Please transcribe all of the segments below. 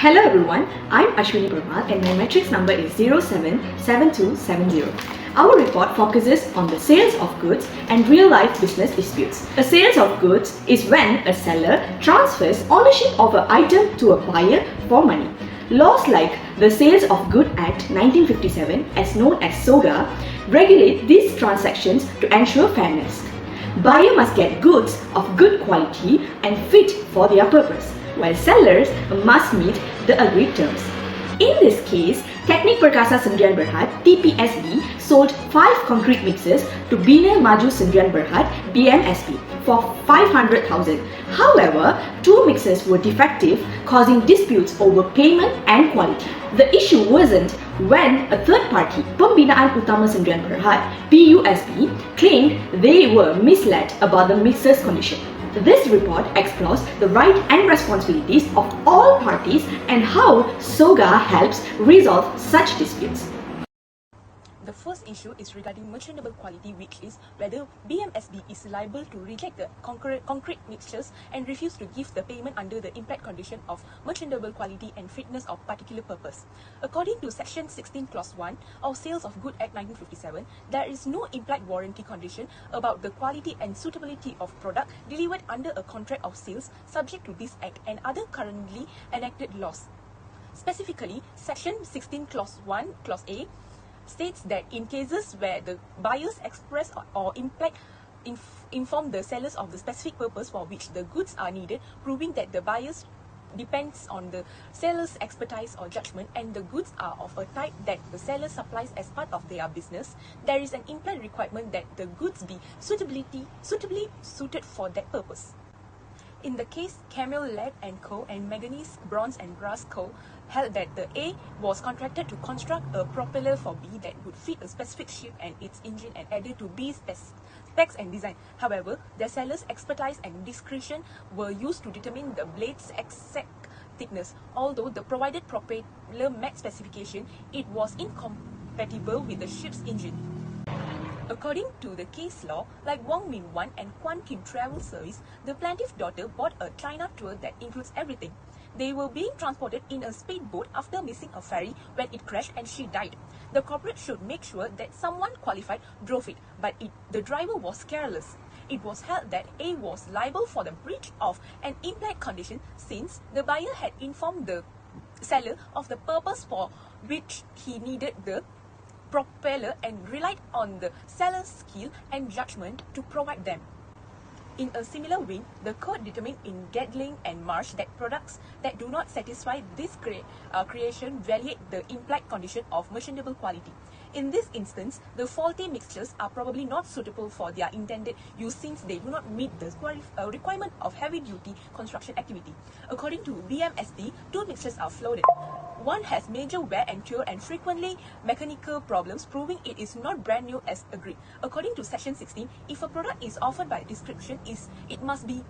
Hello everyone, I'm Ashwinie Perumal and my matrix number is 077270. Our report focuses on the sales of goods and real-life business disputes. A sales of goods is when a seller transfers ownership of an item to a buyer for money. Laws like the Sales of Goods Act 1957, as known as SOGA, regulate these transactions to ensure fairness. Buyer must get goods of good quality and fit for their purpose, while sellers must meet the agreed terms. In this case, Teknik Perkasa Sendirian Berhad (TPSB) sold 5 concrete mixers to Bina Maju Sendirian Berhad (BMSB) for 500,000. However, 2 mixers were defective, causing disputes over payment and quality. The issue wasn't when a third party, Pembinaan Utama Sendirian Berhad (PUSB), claimed they were misled about the mixer's condition. This report explores the right and responsibilities of all parties and how SOGA helps resolve such disputes. The first issue is regarding merchantable quality, which is whether BMSB is liable to reject the concrete mixtures and refuse to give the payment under the implied condition of merchantable quality and fitness of particular purpose. According to Section 16 Clause 1 of Sales of Goods Act 1957, there is no implied warranty condition about the quality and suitability of product delivered under a contract of sales subject to this Act and other currently enacted laws. Specifically, Section 16 Clause 1 Clause A states that in cases where the buyers express or inform the sellers of the specific purpose for which the goods are needed, proving that the buyers depends on the seller's expertise or judgment and the goods are of a type that the seller supplies as part of their business, there is an implied requirement that the goods be suitably suited for that purpose. In the case Camel Lead & Co. and Manganese, Bronze and Brass Co. held that the A was contracted to construct a propeller for B that would fit a specific ship and its engine and added to B's specs and design. However, the seller's expertise and discretion were used to determine the blade's exact thickness. Although the provided propeller met specification, it was incompatible with the ship's engine. According to the case law, like Wong Min Wan and Kwan Kim Travel Service, the plaintiff's daughter bought a China tour that includes everything. They were being transported in a speedboat after missing a ferry when it crashed and she died. The corporate should make sure that someone qualified drove it, but the driver was careless. It was held that A was liable for the breach of an implied condition since the buyer had informed the seller of the purpose for which he needed the propeller and relied on the seller's skill and judgment to provide them. In a similar vein, the court determined in Gatling and Marsh that products that do not satisfy this creation violate the implied condition of merchantable quality. In this instance, the faulty mixtures are probably not suitable for their intended use since they do not meet the requirement of heavy-duty construction activity. According to BMSB, 2 mixtures are flooded. One has major wear and tear and frequently mechanical problems, proving it is not brand new as agreed. According to Section 16, if a product is offered by description, it must be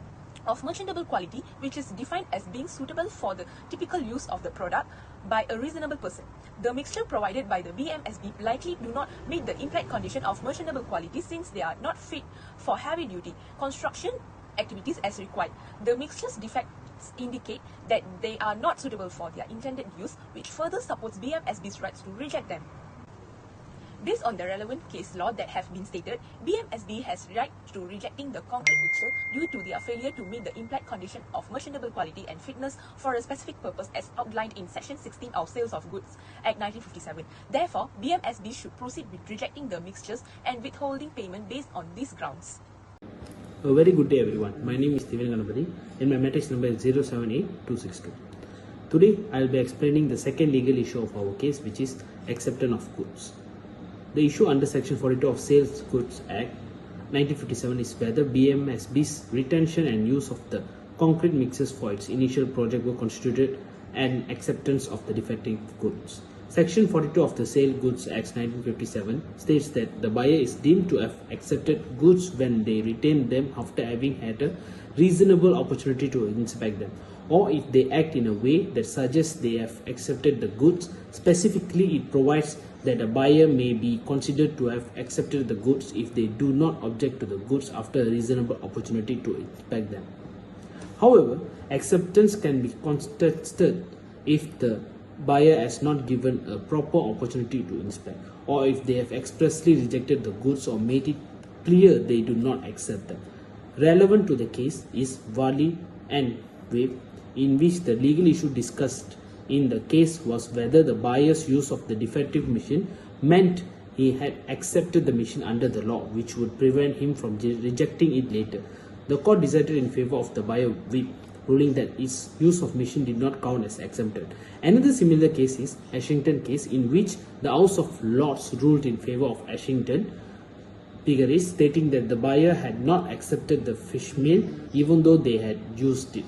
of merchantable quality, which is defined as being suitable for the typical use of the product by a reasonable person. The mixture provided by the BMSB likely do not meet the implied condition of merchantable quality since they are not fit for heavy-duty construction activities as required. The mixture's defects indicate that they are not suitable for their intended use, which further supports BMSB's rights to reject them. Based on the relevant case law that have been stated, BMSB has right to rejecting the concrete mixture due to their failure to meet the implied condition of merchantable quality and fitness for a specific purpose as outlined in Section 16 of Sales of Goods Act 1957. Therefore, BMSB should proceed with rejecting the mixtures and withholding payment based on these grounds. A very good day everyone. My name is THIVYAN and my matrix number is 078262. Today I will be explaining the second legal issue of our case, which is acceptance of goods. The issue under Section 42 of Sales Goods Act 1957 is whether BMSB's retention and use of the concrete mixers for its initial project were constituted an acceptance of the defective goods. Section 42 of the Sale Goods Act 1957 states that the buyer is deemed to have accepted goods when they retain them after having had a reasonable opportunity to inspect them, or if they act in a way that suggests they have accepted the goods. Specifically, it provides that a buyer may be considered to have accepted the goods if they do not object to the goods after a reasonable opportunity to inspect them. However, acceptance can be contested if the buyer has not given a proper opportunity to inspect, or if they have expressly rejected the goods or made it clear they do not accept them. Relevant to the case is Wali and Web, in which the legal issue discussed in the case was whether the buyer's use of the defective machine meant he had accepted the machine under the law, which would prevent him from rejecting it later. The court decided in favor of the buyer Web, ruling that its use of machine did not count as exempted. Another similar case is Ashington case, in which the House of Lords ruled in favor of Ashington Piggeries, stating that the buyer had not accepted the fish meal even though they had used it.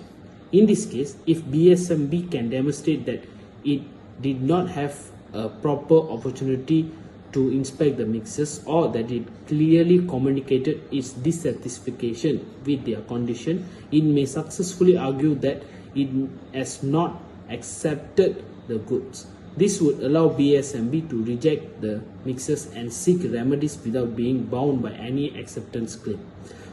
In this case, if BSMB can demonstrate that it did not have a proper opportunity to inspect the mixes, or that it clearly communicated its dissatisfaction with their condition, it may successfully argue that it has not accepted the goods. This would allow BSMB to reject the mixes and seek remedies without being bound by any acceptance claim.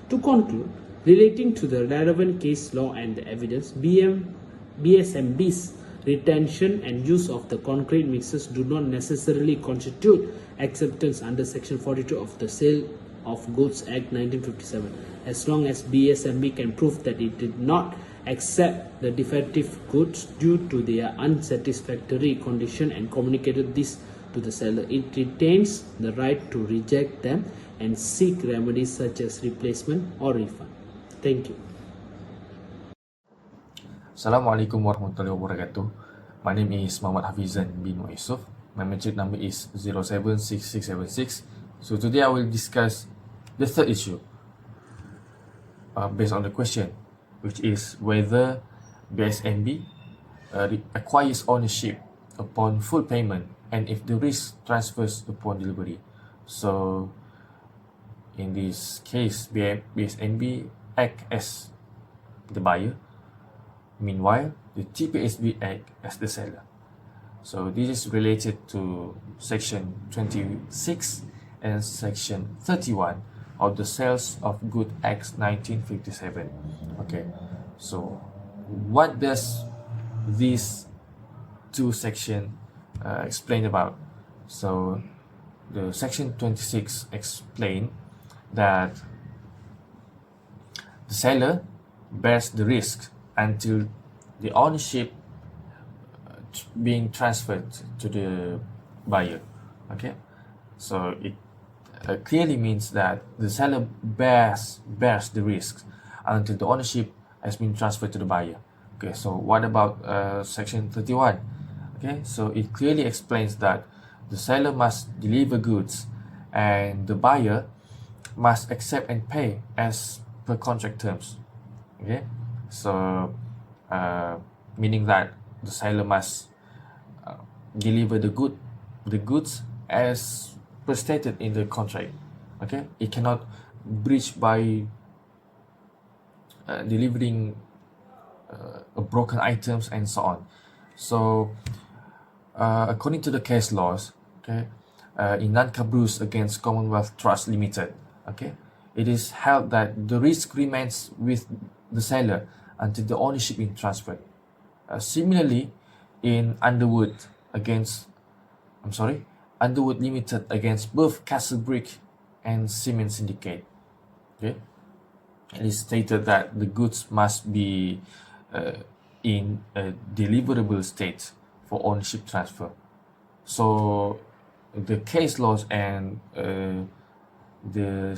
To conclude, relating to the relevant case law and the evidence, BSMB's retention and use of the concrete mixes do not necessarily constitute acceptance under Section 42 of the Sale of Goods Act 1957, as long as BSMB can prove that it did not accept the defective goods due to their unsatisfactory condition and communicated this to the seller. It retains the right to reject them and seek remedies such as replacement or refund. Thank you. Assalamualaikum warahmatullahi wabarakatuh. My name is Muhammad HAFIZAN bin YUSUF. My metric number is 076676. So today I will discuss the third issue based on the question, which is whether BSMB acquires ownership upon full payment and if the risk transfers upon delivery. So in this case, BSMB act as the buyer. Meanwhile, the TPSB act as the seller. So this is related to Section 26 and Section 31 of the Sales of Goods Act 1957. Okay, so what does these two sections explain about? So the Section 26 explain that the seller bears the risk until the ownership being transferred to the buyer. Okay, so it clearly means that the seller bears the risk until the ownership has been transferred to the buyer. Okay, so what about Section 31? Okay, so it clearly explains that the seller must deliver goods and the buyer must accept and pay as per contract terms. Okay, so meaning that the seller must deliver the goods as per stated in the contract. Okay, it cannot breach by delivering broken items and so on. So according to the case laws, okay, in non-cabrous against Commonwealth Trust Limited, okay, it is held that the risk remains with the seller until the ownership is transferred. Similarly, in Underwood Limited against both Castle Brick and Cement Syndicate, okay, it is stated that the goods must be in a deliverable state for ownership transfer. So the case laws and the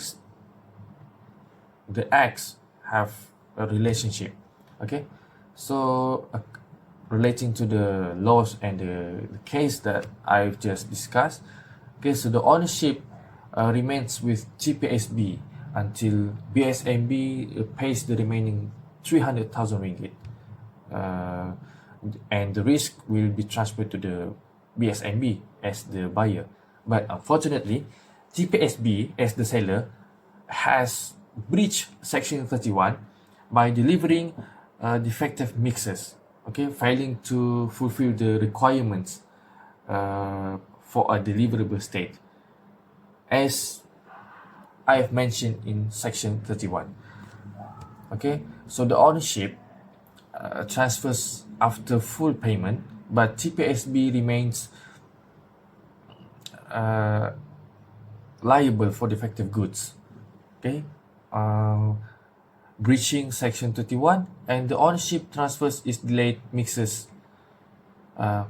acts have a relationship. Okay, so relating to the laws and the case that I've just discussed, okay, so the ownership remains with TPSB until BSMB pays the remaining 300,000 ringgit, and the risk will be transferred to the BSMB as the buyer. But unfortunately, TPSB as the seller has breached Section 31 by delivering defective mixes, okay, failing to fulfill the requirements for a deliverable state, as I have mentioned in Section 31. Okay, so the ownership transfers after full payment but TPSB remains liable for defective goods. Okay, breaching Section 31, and the ownership transfers is delayed mixes. And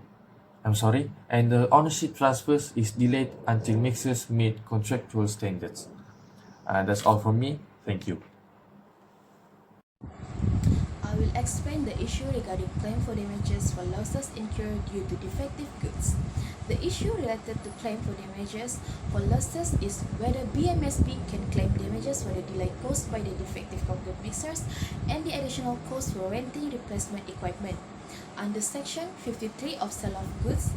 the ownership transfers is delayed until mixers meet contractual standards. That's all from me. Thank you. I will explain the issue regarding claim for damages for losses incurred due to defective goods. The issue related to claim for damages for losses is whether BMSB can claim damages for the delay caused by the defective concrete mixers and the additional cost for renting replacement equipment. Under Section 53 of Sale of Goods,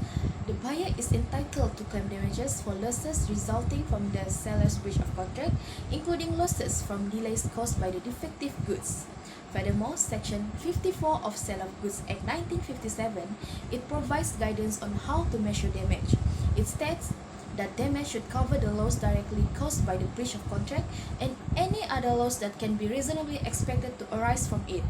the buyer is entitled to claim damages for losses resulting from the seller's breach of contract, including losses from delays caused by the defective goods. Furthermore, Section 54 of Sale of Goods Act 1957, it provides guidance on how to measure damage. It states that damage should cover the loss directly caused by the breach of contract and any other loss that can be reasonably expected to arise from it.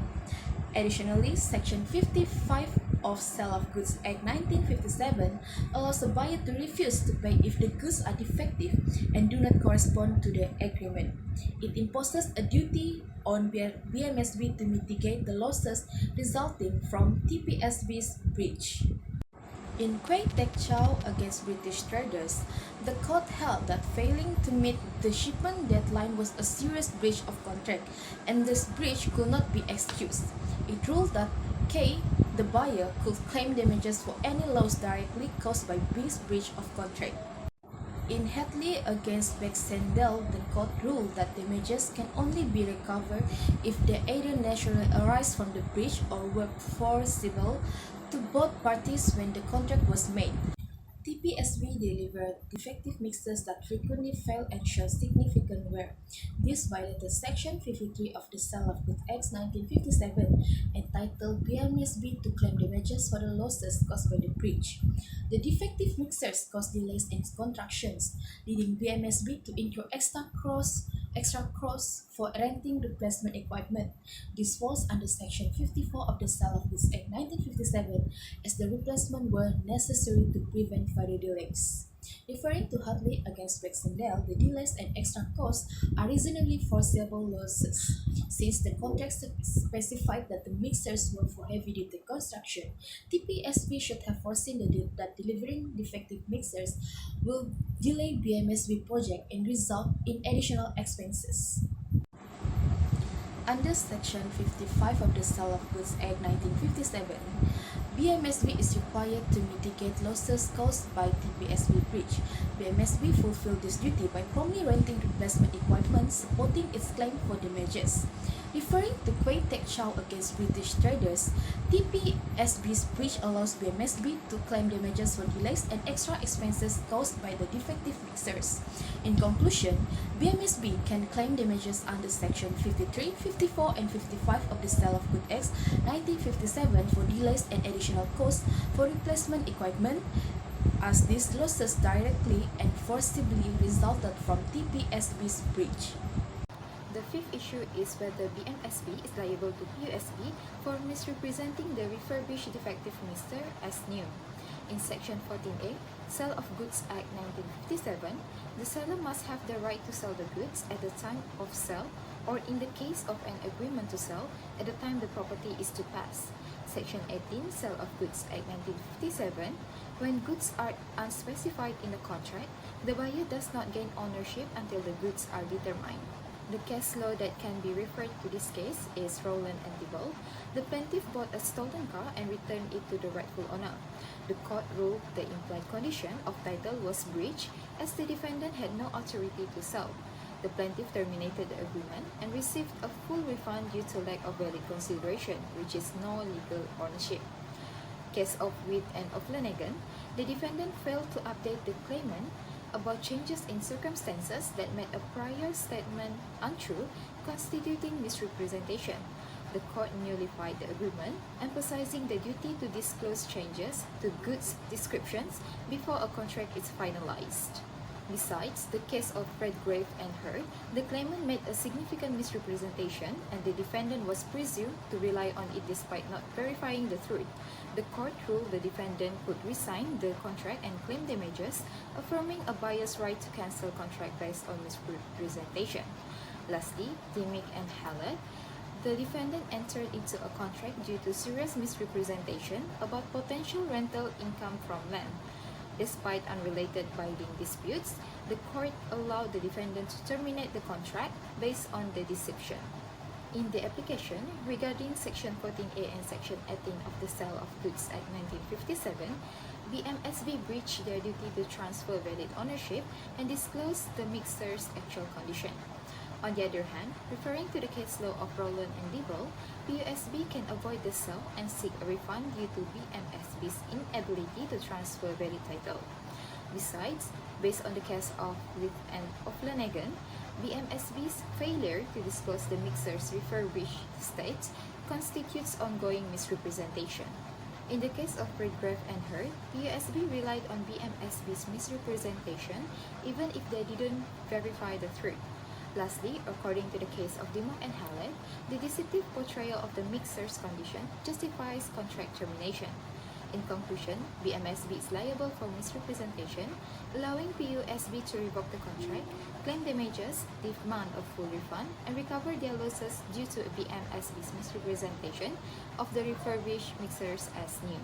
Additionally, Section 55 of Sale of Goods Act 1957 allows a buyer to refuse to pay if the goods are defective and do not correspond to the agreement. It imposes a duty on BMSB to mitigate the losses resulting from TPSB's breach. In Kway Tek Chow against British traders, the court held that failing to meet the shipment deadline was a serious breach of contract, and this breach could not be excused. It ruled that K, the buyer, could claim damages for any loss directly caused by B's breach of contract. In Hadley against Baxendale, the court ruled that damages can only be recovered if they either naturally arise from the breach or were foreseeable to both parties when the contract was made. TPSB delivered defective mixers that frequently fail and show significant wear. This violated Section 53 of the Sale of Goods Act 1957, entitled BMSB to claim damages for the losses caused by the breach. The defective mixers caused delays in constructions, leading BMSB to incur extra costs for renting replacement equipment. This falls under Section 54 of the Sale of Goods Act 1957, as the replacement were necessary to prevent further delays. Referring to Hadley against Baxendale, the delays and extra costs are reasonably foreseeable losses. Since the contract specified that the mixers were for heavy-duty construction, TPSB should have foreseen that delivering defective mixers will delay BMSB project and result in additional expenses. Under Section 55 of the Sale of Goods Act 1957, BMSB is required to mitigate losses caused by TPSB breach. BMSB fulfilled this duty by promptly renting replacement equipment, supporting its claim for damages. Referring to Kway Tek Chow against British traders, TPSB's breach allows BMSB to claim damages for delays and extra expenses caused by the defective mixers. In conclusion, BMSB can claim damages under Section 53, 54, and 55 of the Sale of Goods Act 1957 for delays and additional costs for replacement equipment, as these losses directly and foreseeably resulted from TPSB's breach. The fifth issue is whether BMSB is liable to PUSB for misrepresenting the refurbished defective mixer as new. In Section 14A, Sale of Goods Act 1957, the seller must have the right to sell the goods at the time of sale or in the case of an agreement to sell at the time the property is to pass. Section 18, Sale of Goods Act 1957, when goods are unspecified in the contract, the buyer does not gain ownership until the goods are determined. The case law that can be referred to this case is Rowland and Dibble. The plaintiff bought a stolen car and returned it to the rightful owner. The court ruled the implied condition of title was breached as the defendant had no authority to sell. The plaintiff terminated the agreement and received a full refund due to lack of valid consideration, which is no legal ownership. Case of Witt and of Flanagan, the defendant failed to update the claimant about changes in circumstances that made a prior statement untrue, constituting misrepresentation. The court nullified the agreement, emphasizing the duty to disclose changes to goods descriptions before a contract is finalized. Besides the case of Redgrave and Heard, the claimant made a significant misrepresentation and the defendant was presumed to rely on it despite not verifying the truth. The court ruled the defendant could resign the contract and claim damages, affirming a buyer's right to cancel contract based on misrepresentation. Lastly, Dimick and Hallett, the defendant entered into a contract due to serious misrepresentation about potential rental income from land. Despite unrelated binding disputes, the court allowed the defendant to terminate the contract based on the deception. In the application regarding Section 14A and Section 18 of the Sale of Goods Act 1957, BMSB breached their duty to transfer valid ownership and disclose the mixer's actual condition. On the other hand, referring to the case law of Rowland and Dibble, PUSB can avoid the sale and seek a refund due to BMSB's inability to transfer valid title. Besides, based on the case of With and Flanagan, BMSB's failure to disclose the mixer's refurbished state constitutes ongoing misrepresentation. In the case of Redgrave and Heard, PUSB relied on BMSB's misrepresentation even if they didn't verify the truth. Lastly, according to the case of Dimick and Hallett, the deceptive portrayal of the mixer's condition justifies contract termination. In conclusion, BMSB is liable for misrepresentation, allowing PUSB to revoke the contract, claim damages, demand a full refund, and recover their losses due to BMSB's misrepresentation of the refurbished mixers as new.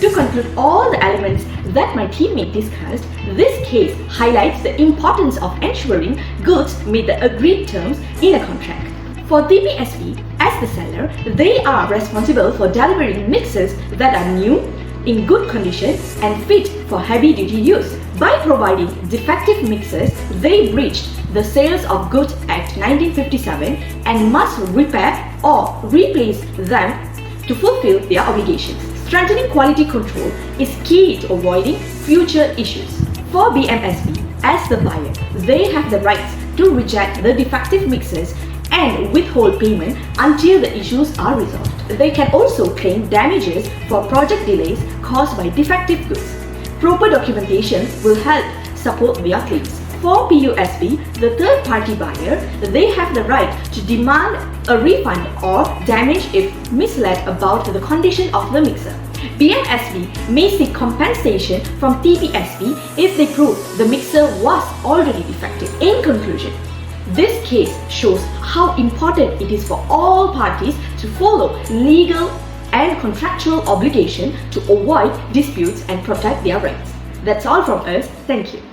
To conclude all the elements that my teammate discussed, this case highlights the importance of ensuring goods meet the agreed terms in a contract. For TPSB, as the seller, they are responsible for delivering mixers that are new, in good condition and fit for heavy-duty use. By providing defective mixers, they breached the Sales of Goods Act 1957 and must repair or replace them to fulfill their obligations. Strengthening quality control is key to avoiding future issues. For BMSB, as the buyer, they have the right to reject the defective mixers and withhold payment until the issues are resolved. They can also claim damages for project delays caused by defective goods. Proper documentation will help support their claims. For PUSB, the third-party buyer, they have the right to demand a refund or damage if misled about the condition of the mixer. BMSB may seek compensation from TPSB if they prove the mixer was already defective. In conclusion, this case shows how important it is for all parties to follow legal and contractual obligation to avoid disputes and protect their rights. That's all from us. Thank you.